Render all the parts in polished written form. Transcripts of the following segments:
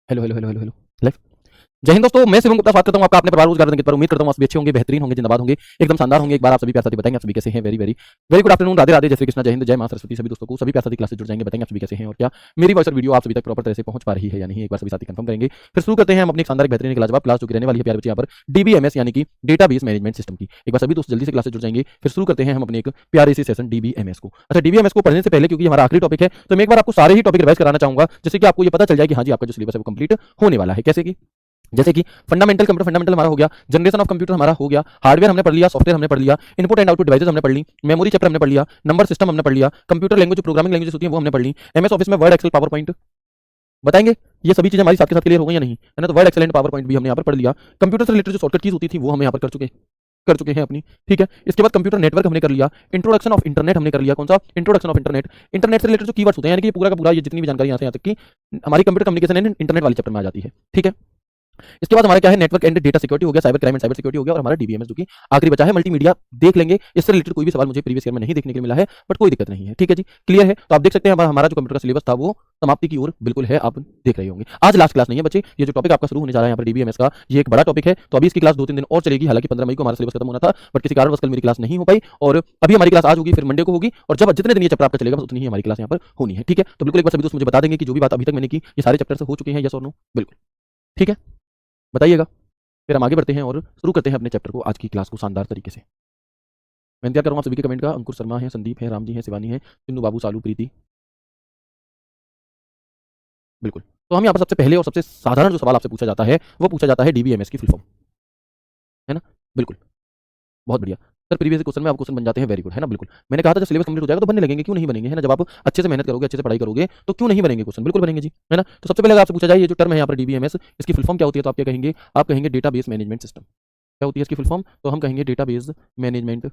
Hello hello hello hello hello live. जय हिंद दोस्तों, मैं शिवम गुप्ता बात करता हूं आपका अपने परिवार रोजगार अंकित पर। उम्मीद करता हूं आप सभी अच्छे होंगे, बेहतरीन होंगे, जिंदाबाद होंगे, एकदम शानदार होंगे। एक बार आप सभी प्यार साथी बताएंगे आप सभी कैसे हैं। Very very very good afternoon, Radhe Radhe, जय श्री कृष्ण, जय हिंद, जय मां सरस्वती। सभी दोस्तों को सभी प्यार साथी क्लास से जुड़ जाएंगे, बताएंगे आप सभी कैसे हैं और क्या मेरी वॉइस और वीडियो आप सभी तक प्रॉपर तरह से पहुंच पा रही है या नहीं, एक बार सभी साथी कंफर्म करेंगे। फिर शुरू करते हैं हम अपनी शानदार बेहतरीन लाजवाब क्लास जो कि रहने वाली है प्यारे बच्चे यहाँ पर डीबीएमएस यानी कि डेटाबेस मैनेजमेंट सिस्टम की। एक बार सभी दोस्त जल्दी से क्लास से जुड़ जाएंगे। फिर शुरू करते हैं हम अपने एक प्यारे से सेशन डीबीएमएस को। अच्छा, डीबीएमएस को पढ़ने से पहले क्योंकि हमारा आखिरी टॉपिक है तो मैं एक बार आपको सारे ही टॉपिक रिवाइज कराना चाहूंगा, जिससे कि आपको ये पता चल जाए कि हाँ जी आपका जो सिलेबस है वो कंप्लीट होने वाला है। कैसे कि जैसे कि फंडामेंटल कंप्यूटर फंडामेंटल हमारा हो गया, जनरेशन ऑफ कंप्यूटर हमारा हो गया, हार्डवेयर हमने पढ़ लिया, सॉफ्टवेयर हमने पढ़ लिया, इनपुट एंड आउटपुट डिवाइसेस हमने पढ़ ली, मेमोरी चैप्टर हमने पढ़ लिया, नंबर सिस्टम हमने पढ़ लिया, कंप्यूटर लैंग्वेज प्रोग्रामिंग लैंग्वेज होती है वो हमने पढ़ ली, एमएस ऑफिस में वर्ड एक्सेल पावर पॉइंट बताएंगे। ये सभी चीजें हमारी साथ के साथ क्लियर हो गई या नहीं, है ना। तो Word Excel and PowerPoint भी हमने यहाँ पर पढ़ लिया। कंप्यूटर से रिलेटेड जो शॉर्टकट कीज होती थी वो हम यहाँ पर कर चुके हैं अपनी, ठीक है। इसके बाद कंप्यूटर नेटवर्क हमने कर लिया, इंट्रोडक्शन ऑफ इंटरनेट हमने कर लिया। कौन सा? Introduction of internet. इंटरनेट से रिलेटेड जो कीवर्ड्स होते हैं यानी कि पूरा का पूरा ये जितनी भी जानकारी यहाँ से यहाँ तक की हमारी कंप्यूटर कम्युनिकेशन एंड इंटरनेट वाले चैप्टर में आ जाती है, ठीक है। इसके बाद हमारा क्या है, नेटवर्क एंड डेटा सिक्योरिटी हो गया, cyber crime and cyber security हो गया, और हमारा डीबीएमएस जो कि आखिरी बचा है। मल्टीमीडिया देख लेंगे, इससे रिलेटेड कोई भी सवाल मुझे प्रीवियस ईयर में नहीं देखने के लिए मिला है, बट कोई दिक्कत नहीं है, ठीक है जी, क्लियर है। तो आप देख सकते हैं हमारा जो कंप्यूटर का सिलेबस था वो समाप्ति की ओर बिल्कुल है, आप देख रहे होंगे। आज लास्ट क्लास नहीं है बच्चे, ये जो टॉपिक आपका शुरू होने जा रहा है यहाँ पर डीबीएमएस का, ये एक बड़ा टॉपिक है। तो अभी इसकी क्लास 2-3 दिन और चलेगी। हालांकि 15 मई को हमारा सिलेबस खत्म होना था, बट किसी कारणवश कल मेरी क्लास नहीं हो पाई, और अभी हमारी क्लास आज होगी, फिर मंडे को होगी, और जब जितने दिन ये चैप्टर आपका चलेगा बस उतनी ही हमारी क्लास यहाँ पर होनी है, ठीक है। तो बिल्कुल एक बार सभी दोस्त मुझे बता देंगे कि जो भी बात अभी तक मैंने की ये सारे चैप्टर से हो चुके हैं, यस और नो, बिल्कुल ठीक है, बताइएगा। फिर हम आगे बढ़ते हैं और शुरू करते हैं अपने चैप्टर को, आज की क्लास को शानदार तरीके से। मैं इंतजार करूँगा आप सभी के कमेंट का। अंकुर शर्मा है, संदीप है, राम जी है, शिवानी है, सिन्नू बाबू, सालू, प्रीति, बिल्कुल। तो हम यहाँ पर सबसे पहले और सबसे साधारण जो सवाल आपसे पूछा जाता है वो पूछा जाता है डीबीएमएस की फुल फॉर्म, है ना, बिल्कुल, बहुत बढ़िया सर। प्रीवियस क्वेश्चन में आप क्वेश्चन बन जाते हैं, वेरी गुड, है ना, बिल्कुल। मैंने कहा था जब सिलेबस कंप्लीट हो जाएगा तो बनने लगेंगे, क्यों नहीं बनेंगे, है ना। जब आप अच्छे से मेहनत करोगे, अच्छे से पढ़ाई करोगे तो क्यों नहीं बनेंगे क्वेश्चन, बिल्कुल बनेंगे जी, है ना। तो सबसे पहले अगर आपसे पूछा जाए ये जो टर्म है यहाँ पर डीबीएमएस, इसकी फुल फॉर्म क्या होती है, तो आप क्या कहेंगे, आप कहेंगे डेटाबेस मैनेजमेंट सिस्टम। क्या होती है इसकी फुल फॉर्म, तो हम कहेंगे डेटाबेस मैनेजमेंट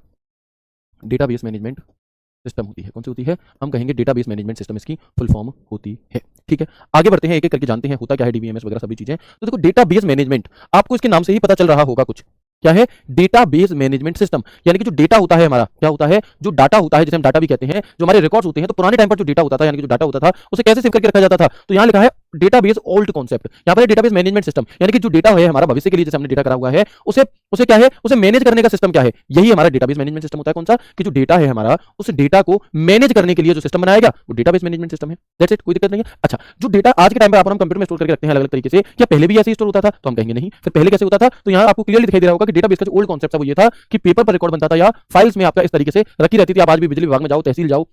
सिस्टम होती है। कौन सी होती है, हम कहेंगे डेटाबेस मैनेजमेंट सिस्टम इसकी फुल फॉर्म होती है, ठीक है। आगे बढ़ते हैं, एक एक करके जानते हैं होता क्या है डीबीएमएस वगैरह सभी चीजें। तो देखो डेटाबेस मैनेजमेंट, आपको इसके नाम से ही पता चल रहा होगा कुछ, क्या है, डेटाबेस मैनेजमेंट सिस्टम। यानी कि जो डेटा होता है हमारा, क्या होता है, जो डाटा होता है, जिसे हम डाटा भी कहते हैं, जो हमारे रिकॉर्ड्स होते हैं, तो पुराने टाइम पर जो डेटा होता था, यानी कि जो डाटा होता था उसे कैसे सेव करके रखा जाता था, तो यहाँ लिखा है डेटाबेस ओल्ड कॉन्सेप्ट। यहाँ पर डेटाबेस मैनेजमेंट सिस्टम, यानी कि जो डेटा है हमारा भविष्य के लिए जैसे हमने डेटा करा हुआ है उसे उसे क्या है, उसे मैनेज करने का सिस्टम क्या है, यही हमारा डेटाबेस मैनेजमेंट सिस्टम होता है। कौन सा, कि जो डेटा है हमारा उस डेटा को मैनेज करने के लिए जो सिस्टम बनाया गया वो डेटाबेस मैनेजमेंट सिस्टम है। दैट्स इट, कोई दिक्कत नहीं है। अच्छा, जो डेटा आज के टाइम पर हम कंप्यूटर में स्टोर करके रखते हैं अलग अलग तरीके से, क्या पहले भी ऐसे ही स्टोर होता था, तो हम कहेंगे नहीं। फिर पहले कैसे होता था, तो यहाँ आपको क्लियरली दिखाई दे रहा होगा कि डेटाबेस का जो ओल्ड कॉन्सेप्ट था वो ये था कि पेपर पर रिकॉर्ड बनता था या फाइल्स में आपका इस तरीके से रखी रहती थी। आप आज भी बिजली विभाग में जाओ, तहसील जाओ,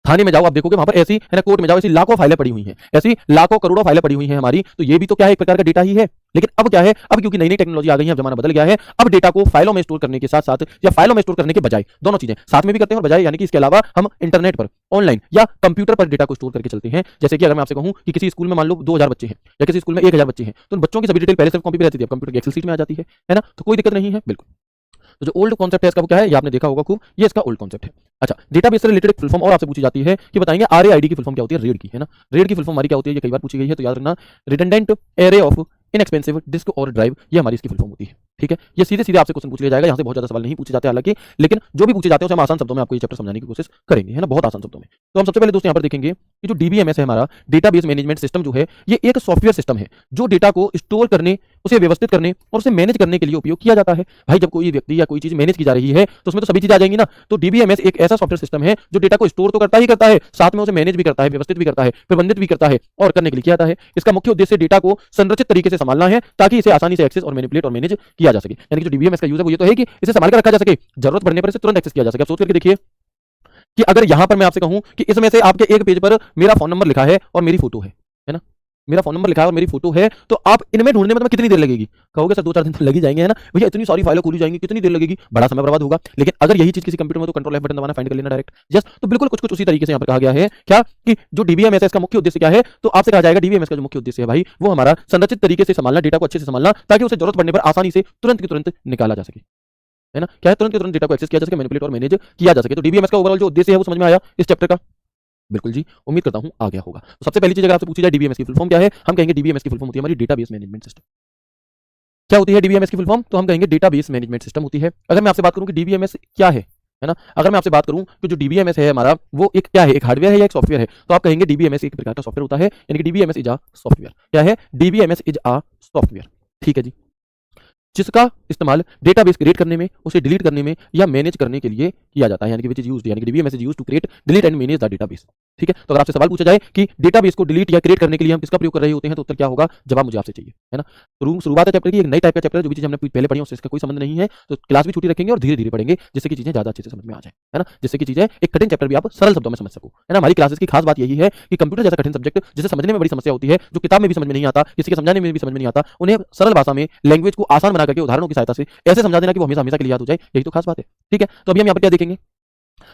थाने में जाओ, आप देखोगे वहां पर ऐसी, है ना, कोर्ट में जाओ, ऐसी लाखों फाइलें पड़ी हुई हैं, ऐसी लाखों करोड़ों फाइलें पड़ी हुई हैं हमारी। तो ये भी तो क्या है, एक प्रकार का डेटा ही है। लेकिन अब क्या है, अब क्योंकि नई नई टेक्नोलॉजी आ गई है, अब जमाना बदल गया है, अब डेटा को फाइलों में स्टोर करने के साथ साथ या फाइलों में स्टोर करने के बजाय, दोनों चीजें साथ में भी करते हैं और बजाय, यानी कि इसके अलावा हम इंटरनेट पर, ऑनलाइन या कंप्यूटर पर डेटा को स्टोर करके चलते हैं। जैसे कि अगर मैं आपसे कहूं कि किसी स्कूल में मान लो 2000 बच्चे हैं या किसी स्कूल में 1000 बच्चे हैं, तो उन बच्चों की सभी डिटेल पहले से कॉपी पे रहती थी, अब कंप्यूटर की एक्सेल शीट में आ जाती है ना, तो कोई दिक्कत नहीं है, बिल्कुल। तो जो ओल्ड कॉन्सेप्ट है इसका वो क्या है, ये आपने देखा होगा खूब, ये इसका ओल्ड कॉन्सेप्ट है। अच्छा, डेटाबेस से रिलेटेड फुल फॉर्म और आपसे पूछी जाती है कि बताएंगे आरएआईडी की फुल फॉर्म क्या होती है, रीड की, है ना। रीड की फुल फॉर्म हमारी क्या होती है, ये कई बार पूछी गई है, तो याद रखना, redundant array of inexpensive disk और ड्राइव, ये हमारी इसकी फुल फॉर्म होती है, ठीक है। ये सीधे सीधे आपसे क्वेश्चन पूछ लिया जाएगा, यहाँ से बहुत ज्यादा सवाल नहीं पूछे जाते हालांकि, लेकिन जो भी पूछे जाते हैं उसे हम आसान शब्दों में आपको ये चैप्टर समझाने की कोशिश करेंगे, है ना, बहुत आसान शब्दों में। तो हम सबसे पहले दोस्तों यहाँ पर देखेंगे कि जो डीबीएमएस है हमारा डेटाबेस मैनेजमेंट सिस्टम जो है, ये एक सॉफ्टवेयर सिस्टम है जो डेटा को स्टोर करने, उसे व्यवस्थित करने और उसे मैनेज करने के लिए उपयोग किया जाता है। भाई जब कोई व्यक्ति या कोई चीज मैनेज की जा रही है तो उसमें तो सभी चीजें आ जाएंगी ना। तो डीबीएमएस एक ऐसा सॉफ्टवेयर सिस्टम है जो डेटा को स्टोर तो करता ही करता है, साथ में उसे मैनेज भी करता है, व्यवस्थित भी करता है, प्रबंधित भी करता है, और करने के लिए किया जाता है। इसका मुख्य उद्देश्य डेटा को संरचित तरीके से संभालना है ताकि इसे आसानी से एक्सेस और मैनिपुलेट और मैनेज किया जा सके। यानी कि जो डीबीएमएस का यूज है वो ये तो है कि इसे संभाल कर रखा जा सके, जरूरत पड़ने पर इसे तुरंत एक्सेस किया जा सके। आप सोच करके देखिए कि अगर यहां पर मैं आपसे कहूं कि इसमें से आपके एक पेज पर मेरा फोन नंबर लिखा है और मेरी फोटो है ना, मेरा फोन नंबर लिखा है और मेरी फोटो है, तो आप इनमें ढूंढने में तुम्हें कितनी देर लगेगी, कहोगे सर 2-4 दिन तो लग ही जाएंगे, है ना भैया, इतनी सारी फाइलें खोली जाएंगी, कितनी देर लगेगी, बड़ा समय बर्बाद होगा। लेकिन अगर यही चीज किसी कंप्यूटर में, तो कंट्रोल एफ बटन दबाना, फाइंड कर लेना डायरेक्ट, जस्ट। तो बिल्कुल कुछ कुछ उसी तरीके से यहाँ पर कहा गया है क्या, कि जो डीबीएमएस है इसका मुख्य उद्देश्य क्या है, तो आपसे कहा जाएगा डीबीएमएस का जो मुख्य उद्देश्य है भाई वो हमारा संरचित तरीके से संभालना, डेटा को अच्छे से संभालना ताकि उसे जरूरत पड़ने पर आसानी से तुरंत की तुरंत निकाला जा सके, है ना, क्या है, तुरंत के तुरंत डेटा को एक्सेस किया जा सके, मैनिपुलेट और मैनेज किया जा सके। तो डीबीएमएस का ओवरऑल जो उद्देश्य है वो समझ में आया इस चैप्टर का, बिल्कुल जी, उम्मीद करता हूं आ गया होगा। तो सबसे पहली चीज अगर आपसे पूछी जाए डीबीएमएस की फुल फॉर्म क्या है, हम कहेंगे डीबीएमएस की फुल फॉर्म होती है हमारी डेटाबेस मैनेजमेंट सिस्टम। क्या होती है डीबीएमएस की फुल फॉर्म, तो हम कहेंगे डेटाबेस मैनेजमेंट सिस्टम होती है। अगर मैं आपसे बात करूं कि डीबीएमएस क्या है, है ना। अगर मैं आपसे बात करूं कि जो डीबीएमएस है हमारा वो एक क्या है, एक हार्डवेयर है या एक सॉफ्टवेयर है, तो आप कहेंगे डीबीएमएस एक प्रकार का सॉफ्टवेयर होता है, यानी कि डीबीएमएस इज अ सॉफ्टवेयर। क्या है? DBMS is a software. ठीक है जी, जिसका इस्तेमाल डेटाबेस क्रिएट करने में, उसे डिलीट करने में या मैनेज करने के लिए किया जाता है, यानी कि विच इज यूज्ड, यानी कि DBMS is used to create, delete and manage the database. ठीक है, तो अगर आपसे सवाल पूछा जाए कि डेटाबेस को डिलीट या क्रिएट करने के लिए हम किसका प्रयोग कर रहे होते हैं, तो उत्तर क्या होगा? जवाब मुझे आपसे चाहिए, है ना। शुरुआत है चैप्टर की, एक नई टाइप का चैप्टर है, जो भी चीज हमने पहले पढ़ी है उससे इसका कोई संबंध नहीं है, तो क्लास भी छुट्टी रखेंगे और धीरे धीरे पढ़ेंगे, जिससे कि चीजें ज्यादा अच्छे से समझ में आ जाए, है ना, जिससे कि चीजें एक कठिन चैप्टर भी आप सरल शब्दों में समझ सको, है ना। हमारी क्लासेस की खास बात यही है कि कंप्यूटर जैसा कठिन सब्जेक्ट जिसे समझने में बड़ी समस्या होती है, जो किताब में भी समझ में नहीं आता, किसी के समझाने में भी समझ में नहीं आता, उन्हें सरल भाषा में लैंग्वेज को आसान बना करके उदाहरणों की सहायता से ऐसे समझा देना कि वो हमेशा हमेशा के लिए याद हो जाए, यही तो खास बात है। ठीक है, तो अभी हम यहाँ पर क्या देखेंगे,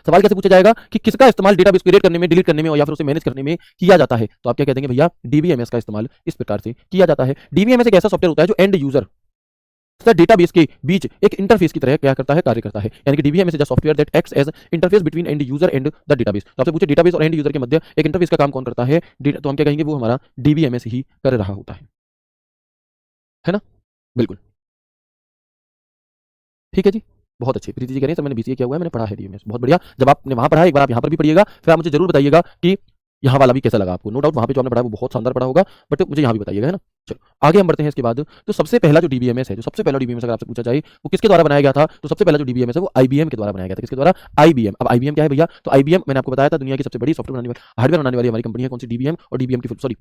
सवाल कैसे पूछा जाएगा कि किसका इस्तेमाल डेटाबेस क्रिएट करने में, डिलीट करने में या फिर उसे मैनेज करने में किया जाता है, तो आप क्या कह देंगे भैया? डीबीएमएस का इस्तेमाल इस प्रकार से किया जाता है। डीबीएमएस एक ऐसा सॉफ्टवेयर होता है जो एंड यूजर तथा डेटाबेस के बीच एक इंटरफेस की तरह क्या करता है, कार्य करता है, यानी कि DBMS is a software that acts as interface between and user and the database. तो आपसे पूछे डेटाबेस और एंड यूजर के मध्य एक इंटरफेस का काम कौन करता है, तो हम क्या कहेंगे? वो हमारा डीबीएमएस ही कर रहा होता है ना। बिल्कुल ठीक है जी, बहुत अच्छे। प्रीति जी कह रहे हैं सर मैंने बीसीए किया हुआ है, मैंने पढ़ा है डीएमएस, बहुत बढ़िया। जब आपने वहां पढ़ा है, एक बार आप यहाँ पर भी पढ़िएगा, फिर आप मुझे जरूर बताइएगा कि यहाँ वाला भी कैसा लगा आपको। नो डाउट वहां पे जो आपने पढ़ा है वो बहुत शानदार पढ़ा होगा, बट मुझे यहाँ भी बताइएगा, है ना। चलो आगे हम बढ़ते हैं इसके बाद। तो सबसे पहला जो डीबीएमएस है, जो सबसे पहला डीबीएमएस अगर आपसे पूछा जाए वो किसके द्वारा बनाया गया था, तो सबसे पहला जो डीबीएमएस है वो आईबीएम के द्वारा बनाया गया था। किसके द्वारा? आईबीएम। अब आईबीएम क्या है भैया? तो आईबीएम मैंने आपको बताया था दुनिया की सबसे बड़ी सॉफ्टवेयर बनाने वाली, हार्डवेयर बनाने वाली हमारी कंपनी है। कौन सी? डीबीएम। और डीबीएम की सॉरी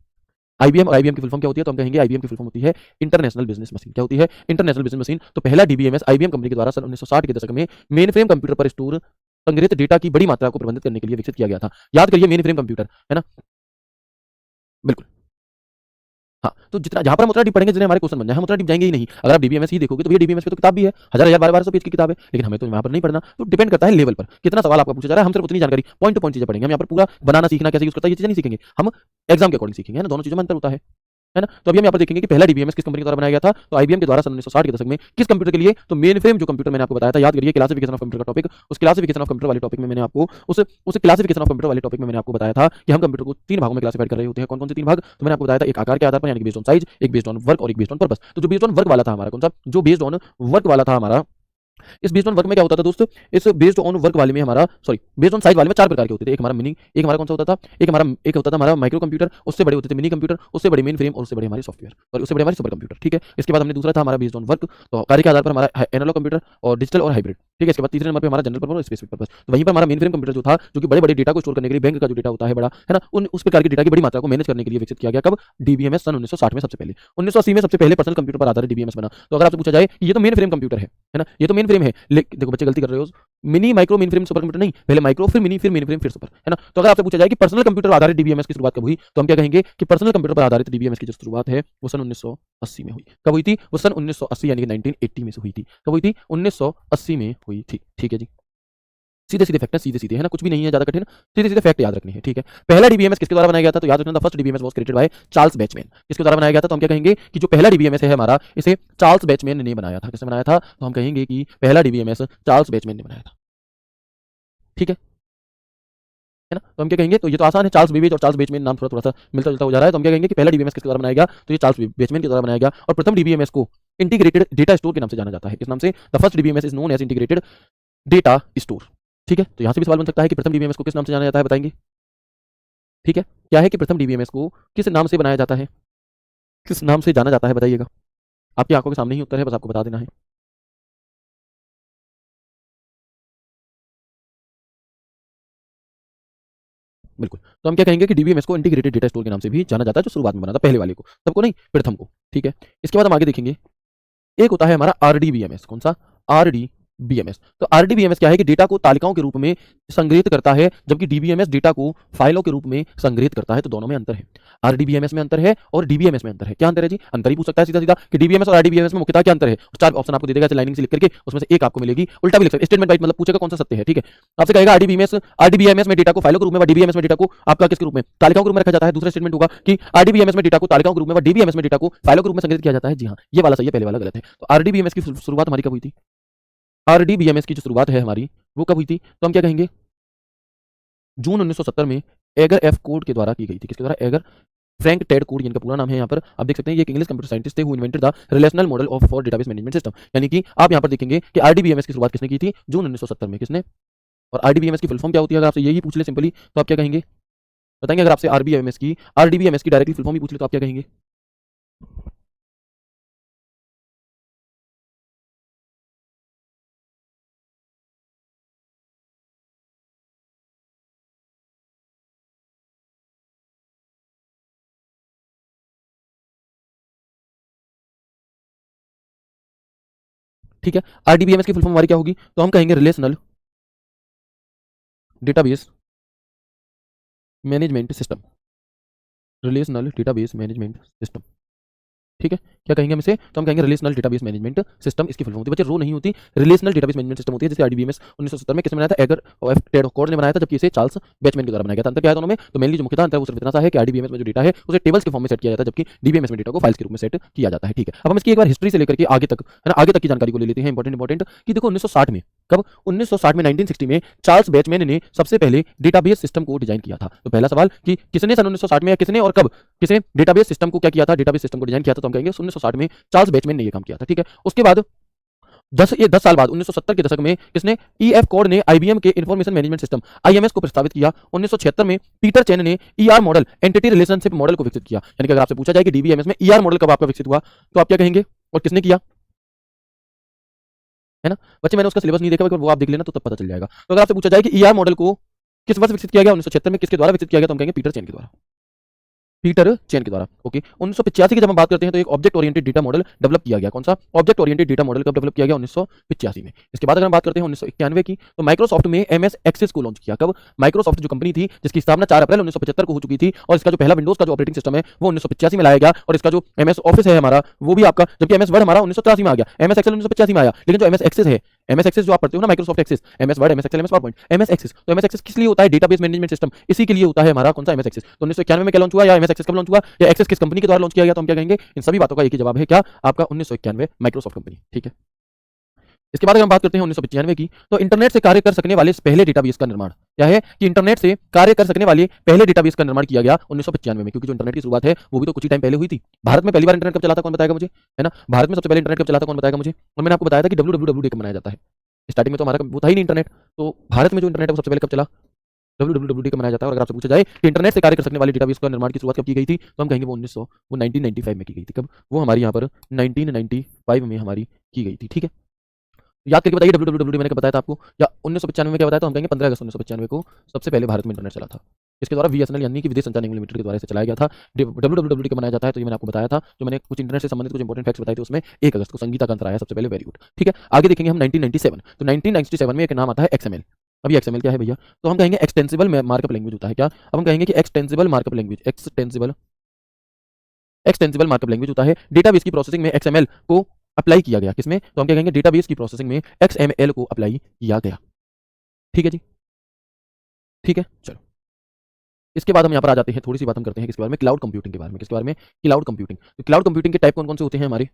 आईबीएम, और आईबीएम की फुल फॉर्म क्या होती है, तो हम कहेंगे आईबीएम की फुल फॉर्म होती है इंटरनेशनल बिजनेस मशीन। क्या होती है? International business machine. तो पहला डीबीएमएस आईबीएम कंपनी के द्वारा सन 1960 के दशक में मेन फ्रेम कंप्यूटर पर स्टोर संग्रहित डेटा की बड़ी मात्रा को प्रबंधित करने के लिए विकसित किया गया था। याद करिए मेन फ्रेम कंप्यूटर, है ना। बिल्कुल हाँ, तो जितना जहाँ पर हम उतना डीप पढ़ेंगे जितने हमारे क्वेश्चन बन जाए, हम उतना डीप जाएंगे ही नहीं। अगर आप डीबीएमएस ही देखोगे तो भैया डीबीएमएस पे तो किताब भी है, हजार हजार 1200 पेज की किताब है, लेकिन हमें तो वहाँ पर नहीं पढ़ना। तो डिपेंड करता है लेवल पर कितना सवाल आपका पूछा जा रहा है। हम सिर्फ उतनी जानकारी पॉइंट टू पॉइंट चीजें पढ़ेंगे। हम यहाँ पर पूरा बनाना सीखना कैसे यूज करता है ये चीजें नहीं सीखेंगे, हम एग्जाम के अकॉर्डिंग सीखेंगे, है ना। दोनों चीजों में अंतर होता है ना। तो अभी हम यहाँ पर देखेंगे कि पहला डीबीएमएस किस कंपनी के द्वारा बनाया गया था, तो आईबीएम के द्वारा सन 1960 के दशक में। किस कंप्यूटर के लिए? तो मेन फ्रेम जो कंप्यूटर मैंने आपको बताया था, याद करिए क्लासिफिकेशन ऑफ कंप्यूटर का टॉपिक, उस क्लासिफिकेशन ऑफ कंप्यूटर वाले टॉपिक में मैंने आपको उस क्लासिफिकेशन ऑफ कंप्यूटर वाले टॉपिक में मैंने आपको बताया था कि हम कंप्यूटर को 3 भागों में क्लासिफाइड कर रहे होते हैं। कौन कौन से 3 भाग? तो मैंने आपको बताया था, एक आकार के आधार पर यानी कि बेस्ड ऑन साइज, एक बेस्ड ऑन वर्क और एक बेस्ड ऑन पर्पस। तो जो बेस्ड ऑन वर्क वाला था हमारा कौन सा? जो बेस्ड ऑन वर्क वाला था हमारा, इस बेस्ड ऑन वर्क में क्या होता था दोस्तों? इस बेस्ड ऑन वर्क वाले में हमारा बेस्ड ऑन साइज वाले में 4 प्रकार के होते थे। एक हमारा मिनी, एक हमारा कौन सा होता था? एक होता था हमारा माइक्रो कंप्यूटर, उससे बड़े होते थे मिनी कंप्यूटर, उससे बड़े मेन फ्रेम और उससे बड़े हमारे सॉफ्टवेयर और उससे बड़े हमारे सुपर कंप्यूटर। ठीक है, इसके बाद हमने दूसरा था हमारा बेस्ड ऑन वर्क, तो कार्य के आधार पर हमारा एनालॉग कंप्यूटर और डिजिटल और हाइब्रिड। ठीक है, इसके बाद तीसरे नंबर पे हमारा जनरल पर्पस और स्पेसिफिक पर्पस। तो वहीं पर हमारा मेन फ्रेम कंप्यूटर जो था, जो कि बड़े बड़े डेटा को स्टोर करने के लिए, बैंक का जो डेटा होता है बड़ा, है ना, उस प्रकार के डेटा की बड़ी मात्रा को मैनेज करने के लिए विकसित किया गया। कब? डीबीएमएस सन 1960 में सबसे पहले। 1980 में सबसे पहले पर्सनल कंप्यूटर पर आधारित डीबीएमएस बना। तो अगर आपसे पूछा जाए कि ये तो मेन फ्रेम कंप्यूटर है ना, ये तो मेन फ्रेम है, लेकिन देखो बच्चे गलती कर रहे हो, mini micro main frame super computer नहीं, पहले माइक्रो फिर मिनी फिर मेन फ्रेम फिर सुपर, है ना। तो अगर आपसे पूछा जाए कि पर्सनल कंप्यूटर पर आधारित डीबीएमएस की शुरुआत कब हुई, तो हम क्या कहेंगे कि पर्सनल कंप्यूटर पर आधारित डीबीएमएस की जो शुरुआत है वो सन 1980 में हुई। कब हुई थी? वो सन 1980 यानी कि 1980 में से हुई थी। कब हुई थी? 1980 में हुई थी। ठीक है जी, सीधे सीधे फैक्ट है, सीधे सीधे, है ना, कुछ भी नहीं है ज्यादा कठिन, सीधे सीधे फैक्ट याद रखने हैं। ठीक है, पहला डीबीएमएस किसके द्वारा बनाया गया था, तो याद रखना first DBMS was created by Charles Bachman. किसके द्वारा बनाया गया था? तो हम क्या कहेंगे कि जो पहला डीबीएमएस है हमारा, इसे चार्ल्स बैचमैन ने बनाया था। किसने बनाया था? तो हम कहेंगे कि पहला डीबीएमएस चार्ल्स बैचमैन ने बनाया था। ठीक है ना, तो हम क्या कहेंगे? तो ये तो आसान है, चार्ल्स बेबेज और चार्ल्स बैचमैन नाम थोड़ा थोड़ा सा मिलता जुलता हो जा रहा है। तो हम क्या कहेंगे कि पहला डीबीएमएस किसके द्वारा बनाया गया, तो ये चार्ल्स बैचमैन के द्वारा बनाया गया। और प्रथम डीबीएमएस को इंटीग्रेटेड डेटा स्टोर के नाम से जाना जाता है। इस नाम से the first DBMS is known as integrated data store. ठीक है, तो यहाँ से भी सवाल बन सकता है कि प्रथम डीबीएमएस को किस नाम से जाना जाता है, बताएंगे। ठीक है, क्या है कि प्रथम डीबीएमएस को किस नाम से बनाया जाता है, किस नाम से जाना जाता है, बताइएगा। आपकी आंखों के सामने ही उत्तर है, बस आपको बता देना है। बिल्कुल, तो हम क्या कहेंगे कि डीबीएमएस को इंटीग्रेटेड डेटा स्टोर के नाम से भी जाना जाता है, जो शुरुआत में बना था, पहले वाले को, सबको नहीं, प्रथम को। ठीक है, इसके बाद हम आगे देखेंगे, एक होता है हमारा आरडीबीएमएस। कौन सा? आरडीबीएमएस। तो आरडीबीएमएस क्या है कि डेटा को तालिकाओं के रूप में संग्रहित करता है, जबकि डीबीएमएस डेटा को फाइलों के रूप में संग्रहित करता है। तो दोनों में अंतर है, आरडीबीएमएस में अंतर है और डीबीएमएस में अंतर है। क्या अंतर है जी? अंतर ही पूछ सकता है सीधा सीधा कि डीबीएमएस और आरडीबीएमएस में मुख्यतः क्या अंतर है। 4 ऑप्शन आपको दे देगा, लाइनिंग से लिख करके उसमें से एक आपको मिलेगी, उल्टा भी लिख सकते, स्टेटमेंट वाइज मतलब पूछेगा कौन सा सत्य है। ठीक है, आपसे कहेगा आरडीबीएमएस में डेटा को फाइलों के रूप में, डीबीएमएस में डेटा को आपका किसके रूप में, तालिकाओं के रूप में रखा जाता है। दूसरा स्टेटमेंट होगा कि आरडीबीएमएस में डेटा को तालिकाओं के रूप में, डीबीएमएस में डेटा को फाइलों के रूप में संग्रहित किया जाता है। जी हाँ, ये वाला सही है, पहले वाला गलत है। तो आरडीबीएमएस की शुरुआत हमारी कब हुई थी? आरडीबीएमएस की जो शुरुआत है हमारी वो कब हुई थी, तो हम क्या कहेंगे? जून 1970 में एगर एफ कोड के द्वारा की गई थी। किसके द्वारा? एगर फ्रैंक टेड कोड, इनका पूरा नाम है। यहाँ पर आप देख सकते हैं, ये एक इंग्लिश कंप्यूटर साइंटिस्ट थे who invented the relational model of for database management system. यानी कि आप यहाँ पर देखेंगे कि आरडीबीएमएस की शुरुआत किसने की थी? जून 1970 में। किसने? और आरडीबीएमएस की फुल फॉर्म क्या होती है? अगर आपसे यही पूछ ले सिंपली तो आप क्या कहेंगे? बताएंगे? अगर आपसे आरडीबीएमएस की डायरेक्टली फुल फॉर्म ही पूछ ले तो आप क्या कहेंगे? ठीक है, आरडीबीएमएस की फुल फॉर्म हमारी क्या होगी? तो हम कहेंगे relational database management system. Relational database management system, ठीक है। क्या कहेंगे हम इसे? तो हम कहेंगे रिलेशनल डेटाबेस मैनेजमेंट सिस्टम। इसकी फुल फॉर्म होती है बच्चे, रो नहीं होती, रिलेशनल डेटाबेस मैनेजमेंट सिस्टम होती है। जैसे आरडीबीएमएस 1970 में किसने बनाया था? एगर और टेड कॉर्ड ने बनाया था, जबकि इसे चार्ल्स बेचमैन के द्वारा बनाया गया था। अंतर क्या है दोनों में? तो मेनली जो मुख्य अंतर है वो सिर्फ इतना सा है कि आरडीबीएमएस में जो डेटा है उसे टेबल्स के फॉर्म में सेट किया जाता है, जबकि डीबीएमएस में डेटा को फाइल्स के रूप में सेट किया जाता है। ठीक है, अब हम इसकी एक बार हिस्ट्री से लेकर के आगे तक, है ना, आगे तक की जानकारी को ले लेते हैं। इंपॉर्टेंट कि देखो 1960 में, कब? 1960 में, 1960 में चार्ल्स बेचमैन ने सबसे पहले डेटाबेस सिस्टम को डिजाइन किया था। तो पहला सवाल कि किसने सन 1960 में, या किसने और कब, किसने डेटाबेस सिस्टम को क्या किया था? डेटाबेस सिस्टम को डिजाइन किया था। तो हम कहेंगे 1960 में चार्ल्स बेचमैन ने ये काम किया था। ठीक है, उसके बाद 10 साल बाद 1970 के दशक में किसने? ईएफ कॉर्ड ने आईबीएम के इंफॉर्मेशन मैनेजमेंट सिस्टम आईएमएस को प्रस्तावित किया। 1976 में पीटर चेन ने ER model, entity relationship model को विकसित किया। यानी कि अगर आपसे पूछा जाए कि डीबीएमएस में ईआर मॉडल कब आपका विकसित हुआ, तो आप क्या कहेंगे और किसने किया? है ना बच्चे, मैंने उसका सिलेबस नहीं देखा, वो आप देख लेना तो तब पता चल जाएगा। तो अगर आपसे पूछा जाए कि ईआर मॉडल को किस वर्ष विकसित किया गया? 1976 में। किसके द्वारा विकसित किया गया? तो हम कहेंगे पीटर चेन के द्वारा। पीटर चेन के द्वारा। ओके, 1985 की जब हम बात करते हैं तो एक object oriented data model develop किया गया। कौन सा? ऑब्जेक्ट ओरिएंटेड डेटा मॉडल कब डेवलप किया गया? 1985 में। इसके बाद अगर हम बात करते हैं 1991 की, तो माइक्रोसॉफ्ट में एमएस एक्सेस को लॉन्च किया। कब? माइक्रोसॉफ्ट जो कंपनी थी जिसकी स्थापना 4 अप्रैल 1975 को हो चुकी थी, और इसका जो पहला विंडोज का जो ऑपरेटिंग सिस्टम है वो 1985 में लाया गया, और इसका जो एमएस ऑफिस है हमारा वो भी आपका, जबकि एमएस वर्ड हमारा 1983 में आ गया, एमएस एक्सेल 1985 में आया, लेकिन जो एमएस एक्सेस है, एमएस एक्सेस जो आप पढ़ते हो ना, Microsoft Access, MS Word, MS Excel, MS PowerPoint, MS Access, तो एमएस एक्सेस किस लिए होता है? डेटाबेस मैनेजमेंट सिस्टम, इसी के लिए होता है हमारा कौन सा? MS Access. तो 1991 में क्या लॉन्च हुआ, या एमएस एक्सेस कब लॉन्च हुआ, या एक्सेस किस कंपनी के द्वारा लॉन्च किया गया? तो हम क्या कहेंगे? इन सभी बातों का एक ही जवाब है, क्या? आपका 1991 माइक्रोसॉफ्ट कंपनी। ठीक है, इसके बाद अगर हम बात करते हैं 1995 की, तो इंटरनेट से कार्य कर सकने वाले पहले डेटाबेस का निर्माण क्या है? कि इंटरनेट से कार्य कर सकने वाले पहले डेटाबेस का निर्माण किया गया 1995 में, क्योंकि जो इंटरनेट की शुरुआत है वो भी तो कुछ ही टाइम पहले हुई थी। भारत में पहली बार इंटरनेट कब चला था? कौन बताएगा मुझे? है ना, भारत में सबसे पहले इंटरनेट कब चला था? कौन बताएगा मुझे? और मैंने आपको बताया था कि www कब मनाया जाता है। स्टार्टिंग में तो हमारा वो था ही नहीं इंटरनेट, तो भारत में जो इंटरनेट है वो सबसे पहले कब चला? www का मनाया जाता है। और अगर आपसे पूछा जाए कि इंटरनेट से कार्य कर सकने वाले डेटाबेस का निर्माण की शुरुआत कब की गई थी, तो हम कहेंगे वो 1995 में की गई थी। कब? वो हमारी यहाँ पर 1995 में हमारी की गई थी। ठीक है, याद करके बताइए www मैंने कब बताया था आपको, या 1995 में क्या बताया था? हम कहेंगे 15 अगस्त 1995 को सबसे पहले भारत में इंटरनेट चला था। इसके द्वारा बीएसएनएल यानी कि विदेश संचार निगम लिमिटेड के द्वारा इसे चलाया गया था। www का बनाया जाता है, तो ये मैंने आपको बताया था, जो मैंने कुछ इंटरनेट से संबंधित कुछ इंपॉर्टेंट फैक्ट्स बताए थे उसमें 1 अगस्त को संगीता का अंतर आया सबसे पहले। Very good. ठीक है, आगे देखेंगे हम 1997। तो 1997 में एक नाम आता है एक्सएमएल। अभी एक्सएमएल क्या है भैया? तो हम कहेंगे एक्सटेंसिबल मार्कअप लैंग्वेज होता है। क्या? अब हम कहेंगे कि extensible markup language, extensible markup language होता है। डेटाबेस की प्रोसेसिंग में एक्सएमएल को अप्लाई किया गया। किसमें? तो हम क्या कहेंगे? डेटाबेस की प्रोसेसिंग में एक्सएमएल को अप्लाई किया गया। ठीक है जी, ठीक है, चलो इसके बाद हम यहाँ पर आ जाते हैं, थोड़ी सी बात हम करते हैं किसके बारे में? क्लाउड कंप्यूटिंग के बारे में। किसके बारे में? Cloud computing. तो क्लाउड कंप्यूटिंग के टाइप कौन कौन से होते हैं हमारे?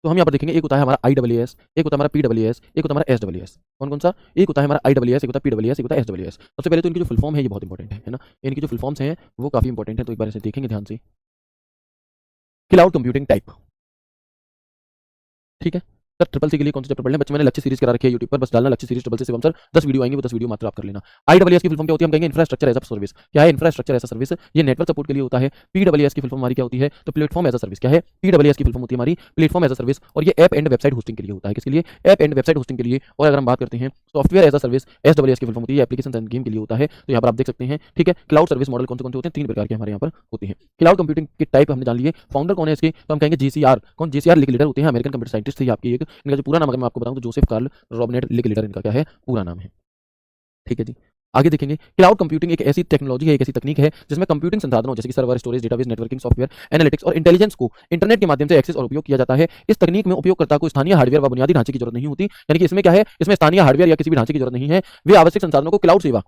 तो हम यहाँ पर देखेंगे, एक होता है हमारा AWS, एक होता है हमारा PWS, एक होता है हमारा SWS। कौन कौन सा? एक होता है हमारा AWS, एक होता है PWS, एक होता है SWS। सबसे पहले तो इनकी जो फुल फॉर्म है ये बहुत इंपॉर्टेंट है ना, इनकी जो फुल फॉर्म्स हैं वो काफी इंपॉर्टेंट है, तो एक बार इसे देखेंगे ध्यान से। क्लाउड कंप्यूटिंग टाइप, ठीक है सर। ट्रिपल सी के लिए कौन सा चैप्टर पढ़ लें? बच्चे मैंने लक्ष्य सीरीज करा रखी है यूट्यूब पर, बस डालना Lakshya series triple C Shivam sir, 10 video आएंगे, वो 10 वीडियो मात्र आप कर लेना। AWS की फुल फॉर्म क्या होती है? हम कहेंगे इंफ्रास्ट्रक्चर एज अ सर्विस। क्या है इंफ्रास्ट्रक्चर एज अ सर्विस? ये नेटवर्क सपोर्ट के लिए होता है। PWS की फुल फॉर्म हमारी क्या होती है? तो प्लेटफॉर्म एज अ सर्विस। क्या है? PWS की फुल फॉर्म होती है हमारी प्लेटफॉर्म एज अ सर्विस, और ये ऐप एंड वेबसाइट होस्टिंग के लिए होता है। किसके लिए? ऐप एंड वेबसाइट होस्टिंग के लिए। और अगर हम बात करते हैं software as a service, SWS की फुल फॉर्म होती है एप्लीकेशन एंड गेम के लिए होता है। तो यहाँ पर आप देख सकते हैं, ठीक है। क्लाउड सर्विस मॉडल कौन से होते हैं? 3 प्रकार के हमारे यहाँ पर होते हैं। क्लाउड कंप्यूटिंग के टाइप हमने जान लिए। फाउंडर कौन है इसके? तो हम कहेंगे GCR। कौन? GCR लिक लीडर होते हैं, अमेरिकन कंप्यूटर साइंटिस्ट थे आपकी एक। इनका जो पूरा नाम अगर मैं आपको बताऊं तो जोसेफ कार्ल रॉबनेट लिक लीडर इनका क्या है? पूरा नाम है। ठीक है जी, आगे देखेंगे। क्लाउड कंप्यूटिंग एक ऐसी टेक्नोलॉजी है, एक ऐसी तकनीक है जिसमें कंप्यूटिंग संसाधनों जैसे कि server, storage, database, networking, software, analytics और इंटेलिजेंस को इंटरनेट के माध्यम से एक्सेस और उपयोग किया जाता है। इस तकनीक में उपयोगकर्ता को स्थानीय हार्डवेयर व बुनियादी ढांचे की जरूरत नहीं होती। यानी कि इसमें क्या है? इसमें स्थानीय हार्डवेयर या किसी भी ढांचे की जरूरत नहीं है। वे आवश्यक संसाधनों को क्लाउड सेवा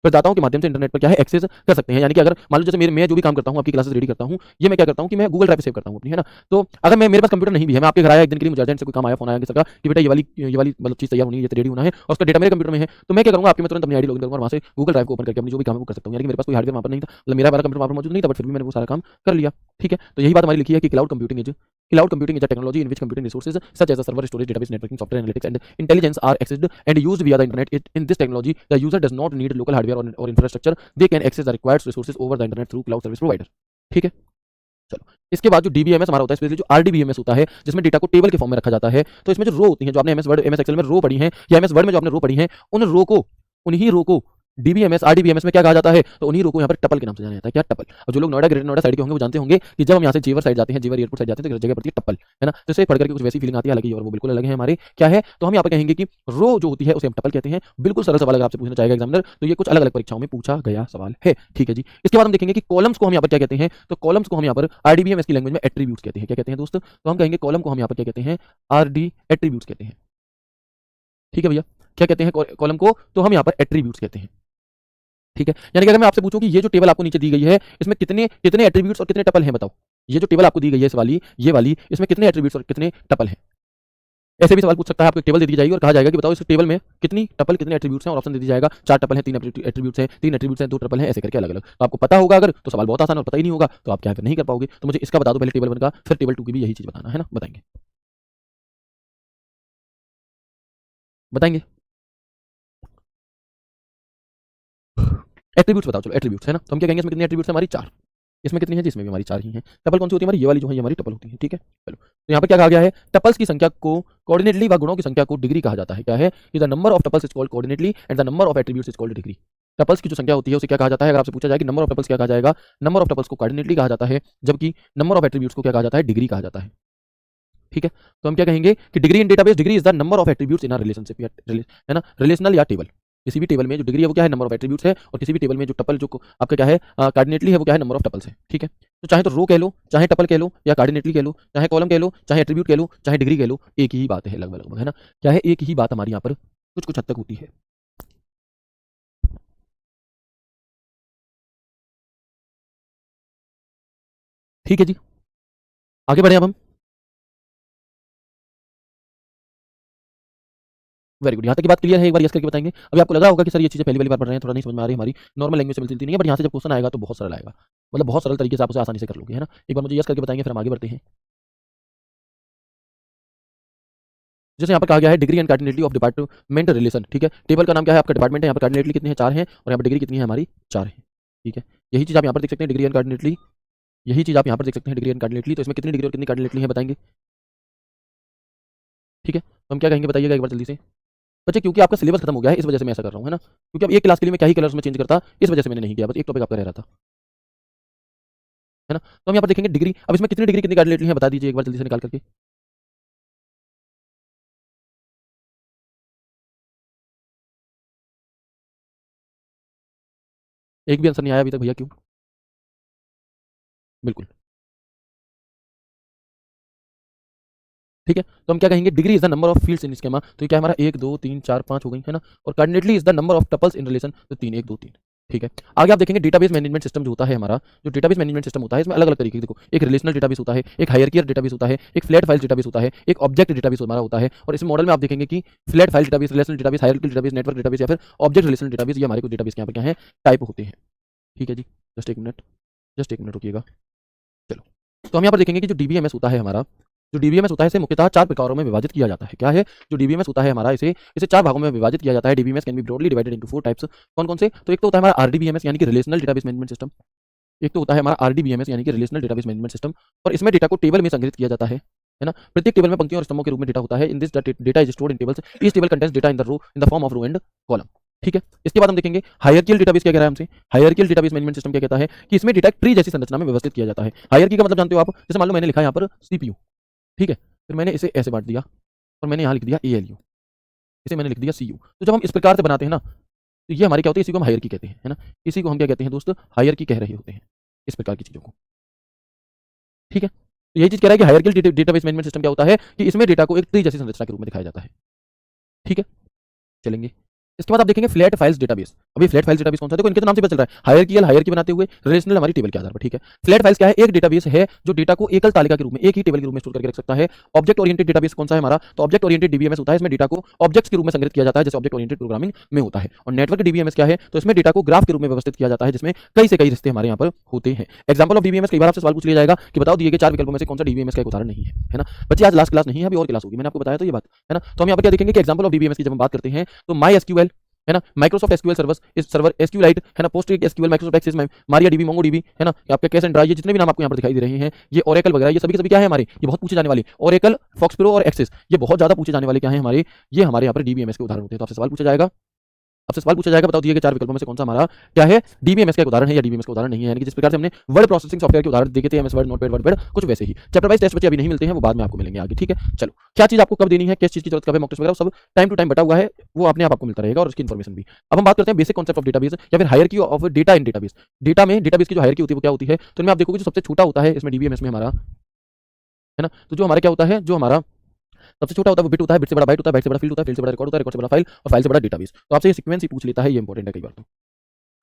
प्रदाताओं के माध्यम से इंटरनेट पर क्या है एक्सेस कर सकते हैं। यानी कि अगर मान लो जैसे मेरे मैं जो भी काम करता हूँ, आपकी क्लासेस रेडी करता हूँ, ये मैं क्या करता हूँ कि मैं गूगल ड्राइव पे सेव करता हूँ अपनी, है ना। तो अगर मैं मेरे पास कंप्यूटर नहीं भी है, मैं आपके घर आया एक दिन के लिए, मुझे अर्जेंट से कोई काम आया, फोन आया किसी का कि बेटा ये वाली मतलब चीज़ तैयार होनी है, ये रेडी होना है और उसका डेटा मेरे कंप्यूटर में है, तो मैं क्या करूँगा, आपके मैं तुरंत अपनी आईडी लॉगिन करूँगा और वहाँ से गूगल ड्राइव को ओपन करके अपनी जो भी काम है वो कर सकता हूँ। यानी कि मेरे पास कोई हार्डवेयर वहाँ पर नहीं था, मतलब मेरा वाला कंप्यूटर वहाँ पर मौजूद नहीं था, बट फिर भी मैंने वो सारा काम कर लिया। ठीक है, तो यही बात हमारी लिखी है कि Cloud computing is a technology in which computing resources such as a server, storage, database, networking, software, analytics, and intelligence are accessed and used via the internet. In this technology, the user does not need local hardware or infrastructure. They can access the required resources over the internet through cloud service provider. ठीक है, चलो इसके बाद जो DBMS हमारा होता है, specially जो आरडीबीएमएस होता है, जिसमें डेटा को टेबल के फॉर्म में रखा जाता है। तो इसमें जो रो होती हैं, जो आपने एमएस वर्ड एमएस एक्सेल में रो पढ़ी हैं या एमएस वर्ड में जो आपने रो पढ़ी हैं, उन्हीं रो को डीबीएमएस आरडीबीएमएस में क्या कहा जाता है, तो उन्हीं रो को यहाँ पर टपल के नाम से जाना जाता है। क्या टपल? और जो लोग नोएडा ग्रेटर नोएडा साइड के होंगे वो जानते होंगे कि जब हम यहाँ से जेवर साइड जाते हैं, जेवर एयरपोर्ट साइड जाते हैं, तो जगह पड़ती है टप्पल, है ना। तो इसे पढ़ करके कुछ वैसी फीलिंग आती है, हालांकि और वो बिल्कुल अलग है हमारे। क्या है, तो हम यहाँ पर कहेंगे कि रो जो होती है उसे हम टपल कहते हैं। बिल्कुल सरल सवाल अगर आपसे पूछना चाहेगा एग्जामिनर, तो ये कुछ अलग अलग परीक्षाओं में पूछा गया सवाल है। ठीक है जी। इसके बाद हम देखेंगे कि कॉलम्स को हम यहाँ पर क्या कहते हैं, तो कॉलम्स को हम यहाँ पर आरडीबीएमएस की लैंग्वेज में एट्रीब्यूट्स कहते हैं। क्या कहते हैं दोस्त? तो हम कहेंगे कॉलम को हम यहाँ पर क्या कहते हैं, आरडी एट्रीब्यूट्स कहते हैं। ठीक है भैया, क्या कहते हैं कॉलम को, तो हम यहाँ पर एट्रीब्यूट्स कहते हैं। ठीक है, यानी कि अगर मैं आपसे पूछूं कि ये जो टेबल आपको नीचे दी गई है, इसमें कितने कितने एट्रीब्यूट्स और कितने टपल हैं, बताओ। ये जो टेबल आपको दी गई है इस वाली, ये वाली, इसमें कितने एट्रीब्यूट्स और कितने टपल हैं? ऐसे भी सवाल पूछ सकता है, आपको एक टेबल दे दी जाएगी और कहा जाएगा कि बताओ इस टेबल में कितनी टपल कितने एट्रीब्यूट्स हैं, और ऑप्शन दे दी जाएगा 4 टपल हैं, 3 एट्रीब्यूट्स हैं, 3 एट्रीब्यूट्स हैं, 2 टपल हैं, ऐसे करके अलग अलग। तो आपको पता होगा अगर, तो सवाल बहुत आसान, और पता ही नहीं होगा तो आप क्या फिर नहीं कर पाओगे। तो मुझे इसका बता दो पहले टेबल 1 का, फिर टेबल 2 की भी यही चीज बताना है ना, बताएंगे बताएंगे एट्रीब्यूट्स बताओ, चलो एट्रीब्यूट्स है ना, तो हम क्या कहेंगे इसमें कितने एट्रीब्यूट्स हैं, हमारी 4। इसमें कितनी है जी, इसमें भी हमारी 4 ही हैं। टपल कौन सी होती है हमारी, ये वाली जो है, ये हमारी टपल होती है। ठीक है, चलो तो यहाँ पर क्या कहा गया है, टपल्स की संख्या को कोऑर्डिनेटली व गुणों की संख्या को डिग्री कहा जाता है। क्या है कि the number of tuples is called cardinality and the number of attributes is called degree. Tuples की जो संख्या होती है उसे क्या कहा जाता है, अगर आपसे पूछा जाए कि नंबर ऑफ टपल्स क्या कहा जाएगा, नंबर ऑफ टपल्स को कोऑर्डिनेटली कहा जाता है, जबकि नंबर ऑफ एट्रीब्यूट्स को क्या कहा जाता है, डिग्री कहा जाता है। ठीक है, तो हम क्या कहेंगे कि degree in database, degree is the number of attributes in a relationship, है ना, रिलेशनल या टेबल। किसी भी टेबल में जो डिग्री है वो क्या है, नंबर ऑफ एट्रीब्यूट्स है, और किसी भी टेबल में जो टपल जो आपका क्या है कार्डिनेटली है, वो क्या है, नंबर ऑफ टपल्स है। ठीक है, तो चाहे तो रो कह लो, चाहे टपल कह लो, या कार्डिनेटली कह लो, चाहे कॉलम कह लो, चाहे एट्रीब्यूट कह लो, चाहे डिग्री कह लो, एक ही बात है लगभग लगभग, है ना। क्या है, एक ही बात हमारी यहाँ पर कुछ कुछ हद तक होती है। ठीक है जी, आगे बढ़े अब हम। वेरी गुड, यहाँ तक की बात क्लियर है, एक बार यस करके बताएंगे। अभी आपको लग रहा होगा कि सर ये चीज़ें पहली वाली बार पढ़ रहे हैं, थोड़ा नहीं समझ में आ रही, हमारी नॉर्मल लैंग्वेज से मिलती नहीं है, बट यहाँ से जब क्वेश्चन आएगा तो बहुत सरल आएगा, मतलब बहुत सरल तरीके से आप उसे आसानी से कर लोगे, है ना। एक बार मुझे यस करके बताएंगे, फिर हम आगे बढ़ते हैं। जैसे यहाँ पर कहा गया है degree and cardinality of department relation. ठीक है, टेबल का नाम क्या है, आपका डिपार्टमेंट है, यहाँ पर कार्डिनेटली कितने हैं, 4 हैं, और यहाँ पर डिग्री कितनी है हमारी, 4 है। ठीक है, यही चीज़ आप यहाँ पर देख सकते हैं, डिग्री एंड कार्डिनेटली, यही चीज़ आप यहाँ पर देख सकते हैं, डिग्री एंड कार्डिनेटली। तो इसमें कितनी डिग्री और कितनी कार्डिनेटली है बताएंगे। ठीक है, तो हम क्या कहेंगे बताइएगा एक बार जल्दी से बच्चे, क्योंकि आपका सिलेबस खत्म हो गया है, इस वजह से मैं ऐसा कर रहा हूँ, है ना। क्योंकि अब एक क्लास के लिए मैं क्या ही कलर्स में चेंज करता, इस वजह से मैंने नहीं किया, बस एक टॉपिक आपका रह रहा था, है ना। तो हम यहाँ पर देखेंगे डिग्री, अब इसमें कितनी डिग्री कितनी कार्डिनेटली है बता दीजिए एक बार जल्दी से निकाल करके। एक भी आंसर नहीं आया अभी तक भैया, क्यों? बिल्कुल। ठीक है, तो हम क्या कहेंगे, degree is the number of fields in schema. तो ये क्या हमारा 1 2 3 4 5 हो गई, है ना। और cardinality is the number of tuples in relation, तो 3 1 2 3। ठीक है, आगे आप देखेंगे डेटाबेस मैनेजमेंट सिस्टम जो होता है हमारा, जो डेटाबेस मैनेजमेंट सिस्टम होता है, इसमें अलग अलग तरीके के, देखो एक रिलेशनल डेटाबेस होता है, एक हायरार्किकल डेटाबेस होता है, एक फ्लैट फाइल डेटाबेस होता है, एक ऑब्जेक्ट डेटाबेस हमारा होता है। और इस मॉडल में आप देखेंगे कि flat file database, relational database, hierarchical database, network database या फिर ऑब्जेक्ट रिलेशनल डेटाबेस, ये हमारे कुछ डेटाबेस के यहाँ पर क्या है, टाइप होते हैं। ठीक है जी, जस्ट एक मिनट, जस्ट एक मिनट रुकिएगा। चलो, तो हम यहाँ पर देखेंगे कि जो डीबीएमएस होता है हमारा, जो डीबीएमएस होता है इसे मुख्यतः 4 प्रकारों में विभाजित किया जाता है। क्या है, जो डीबीएमएस होता है हमारा, इसे इसे 4 भागों में विभाजित किया जाता है। DBMS can be broadly divided into 4 types. कौन कौन से, तो एक तो होता है हमारा आरडीबीएमएस यानी कि रिलेशनल डेटाबेस मैनेजमेंट सिस्टम। एक तो होता है हमारा आरडीबीएमएस यानी कि रिलेशनल डेटाबेस मैनेजमेंट सिस्टम, और इसमें डेटा को टेबल में संग्रहित किया जाता है ना। प्रत्येक टेबल में पंक्तियों और स्तंभों के रूप में डेटा होता है। In this data is stored in tables, each table contains data in the form of row and column. ठीक है, इसके बाद हम देखेंगे हायरार्किकल डेटाबेस क्या कह रहा है हमसे। हायरार्किकल डेटाबेस मैनेजमेंट सिस्टम क्या कहता है कि इसमें डेटा ट्री जैसी संरचना में व्यवस्थित किया जाता है। हायरार्की का मतलब जानते हो आप, जैसे मान लो मैंने लिखा है यहाँ पर सीपीयू, ठीक है, फिर मैंने इसे ऐसे बांट दिया और मैंने यहाँ लिख दिया एएलयू, इसे मैंने लिख दिया सीयू। तो जब हम इस प्रकार से बनाते हैं ना, तो ये हमारे क्या होते हैं, इसी को हम हायरार्की कहते हैं, है ना। इसी को हम क्या कहते हैं दोस्त, हायरार्की कह रहे होते हैं इस प्रकार की चीज़ों को। ठीक है, तो यही चीज़ कह रहा है कि हायरार्किकल डेटाबेस मैनेजमेंट सिस्टम क्या होता है कि इसमें डेटा को एक ट्री जैसी संरचना के रूप में दिखाया जाता है। ठीक है, चलेंगे इसके बाद आप देखेंगे फ्लैट फाइल्स डेटाबेस। अभी फ्लैट फाइल्स डेटाबेस कौन सा है? देखो इनके तो नाम से पता चल रहा है, हायरार्की बनाते हुए रिलेशनल हमारी टेबल के आधार पर, ठीक है। फ्लैट फाइल्स क्या है? एक डेटाबेस है जो डेटा को एकल तालिका के रूप में, एक ही टेबल के रूप में स्टोर करके रख सकता है। ऑब्जेक्ट ओरिएंटेड डेटाबेस कौन सा है हमारा? तो ऑब्जेक्ट ओरिएंटेड डीबीएमएस होता है, इसमें डेटा को ऑब्जेक्ट्स के रूप में संग्रहित किया जाता है, जैसे ऑब्जेक्ट ओरिएंटेड प्रोग्रामिंग में होता है। और नेटवर्क डीबीएमएस क्या है? तो इसमें डेटा को ग्राफ के रूप में व्यवस्थित किया जाता है, जिसमें कई से कई रिश्ते हमारे यहाँ पर होते हैं। एग्जांपल ऑफ डीबीएमएस, कई बार आपसे सवाल पूछ लिया जाएगा कि बताओ दिए गए 4 विकल्पों में से कौन सा डीबीएमएस का एक उदाहरण नहीं है ना? बच्चे आज लास्ट क्लास नहीं है, अभी और क्लास होगी, मैंने आपको बताया तो ये बात, है ना? तो हम यहाँ पर क्या देखेंगे कि एग्जांपल ऑफ डीबीएमएस की जब हम बात करते हैं तो माई एसक्यूएल, है ना, माइक्रोसॉफ्ट एसक्यूएल सर्वर एसक्यूलाइट, है ना, post SQL, Microsoft Access, Maria DB, Mongo DB, है ना, आपके कैश एंड ड्राई, ये जितने भी नाम आपको यहाँ पर दिखाई दे रहे हैं, ये ओरेकल वगैरह, ये सभी के सभी क्या है हमारे, ये बहुत पूछे जाने वाले, ओरेकल, फॉक्स प्रो और एक्सेस, ये बहुत ज्यादा पूछे जाने वाले क्या है हमारे, ये हमारे यहाँ पर डीबीएमएस के उदाहरण होते हैं। तो आपसे सवाल पूछा जाएगा, बताओ दिए गए 4 विकल्पों में से कौन सा हमारा क्या है, डीबीएमएस का एक उदाहरण है या डीबीएमएस का उदाहरण नहीं है। यानी कि जिस प्रकार से हमने वर्ड प्रोसेसिंग सॉफ्टवेयर के उदाहरण देखे थे, एमएस वर्ड, नोटपैड, वर्डपैड, कुछ वैसे ही। चैप्टर वाइज टेस्ट बच्चे अभी नहीं मिलते हैं, वो बाद में आपको मिलेंगे आगे, ठीक है। चलो, क्या चीज आपको कब देनी है, किस चीज की जरूरत कब है, मॉक टेस्ट वगैरह सब टाइम टू टाइम बटा हुआ है, वो अपने आप आपको मिलता रहेगा और उसकी इन्फॉर्मेशन भी। अब हम बात करते हैं बेसिक कॉन्सेप्ट ऑफ डेटाबेस या फिर hierarchy of data in database. Data में डेटाबेस की जो हायरार्की होती है वो क्या होती है? तो इनमें आप देखोगे जो सबसे छोटा होता है इसमें डीबीएमएस में हमारा, है ना, तो जो हमारा क्या होता है, जो हमारा सबसे छोटा होता है वो बिट होता है, बिट से बड़ा बाइट होता है, बाइट से बड़ा फील्ड होता है, फील्ड से बड़ा रिकॉर्ड होता है, रिकॉर्ड से बड़ा फाइल और फाइल से बड़ा डेटाबेस। तो आपसे ये सीक्वेंस ही पूछ लेता है, ये इंपॉर्टेंट है कई बार। तो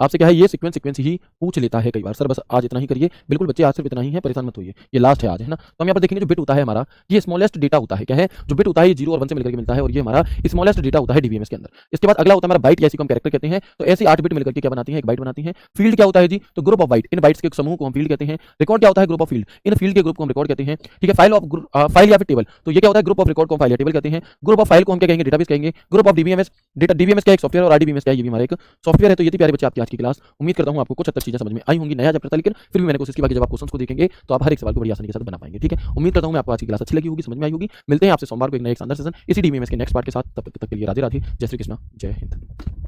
आपसे क्या है, ये सीक्वेंस ही पूछ लेता है कई बार। सर बस आज इतना ही करिए, बिल्कुल बच्चे आज सिर्फ इतना ही है, परेशान मत होइए, ये लास्ट है आज, है ना। तो हम यहाँ पर देखेंगे जो बिट होता है हमारा, ये स्मॉलेस्ट डेटा होता है, क्या है जो बिट होता है, ये 0 और 1 से मिलकर के मिलता है, और ये हमारा स्मॉलेस्ट डेटा होता है डीबीएमएस के अंदर। इसके बाद अगला होता है हमारा बाइट, या इसी को हम कैरेक्टर कहते हैं। तो ऐसे 8 बिट मिलकर के क्या बनाती है, एक बाइट बनाती है। फील्ड क्या होता है जी, तो group of bite, in bytes के एक समूह को हम फील्ड कहते हैं। रिकॉर्ड क्या होता है, group of field, in field के ग्रुप को हम रिकॉर्ड कहते हैं, ठीक है। फाइल या फिर टेबल, तो ये क्या होता है, ग्रुप ऑफ रिकॉर्ड को हम फाइल या टेबल कहते हैं। ग्रुप ऑफ फाइल को हम क्या कहेंगे, डेटाबेस कहेंगे। ग्रुप ऑफ डीबीएमएस, डीबीएमएस का एक सॉफ्टवेयर और आरडीबीएमएस का ये भी हमारा एक सॉफ्टवेयर है। तो ये थी प्यारे बच्चे आपकी आज की क्लास। उम्मीद करता हूं आपको कुछ हद तक चीजें समझ में आई होंगी। नया चैप्टर था लेकिन फिर भी मैंने कोशिश की, बाकी जब आप क्वेश्चंस को देखेंगे तो आप हर एक सवाल को बड़ी आसानी के साथ बना पाएंगे, ठीक है। उम्मीद करता हूं मैं आपको आज की क्लास अच्छी लगी होगी, समझ में आई होगी। मिलते हैं आपसे सोमवार को एक नए शानदार सेशन इसी डीबीएमएस के नेक्स्ट पार्ट के साथ। तब तक के लिए राधे राधे, जय श्री कृष्णा, जय हिंद।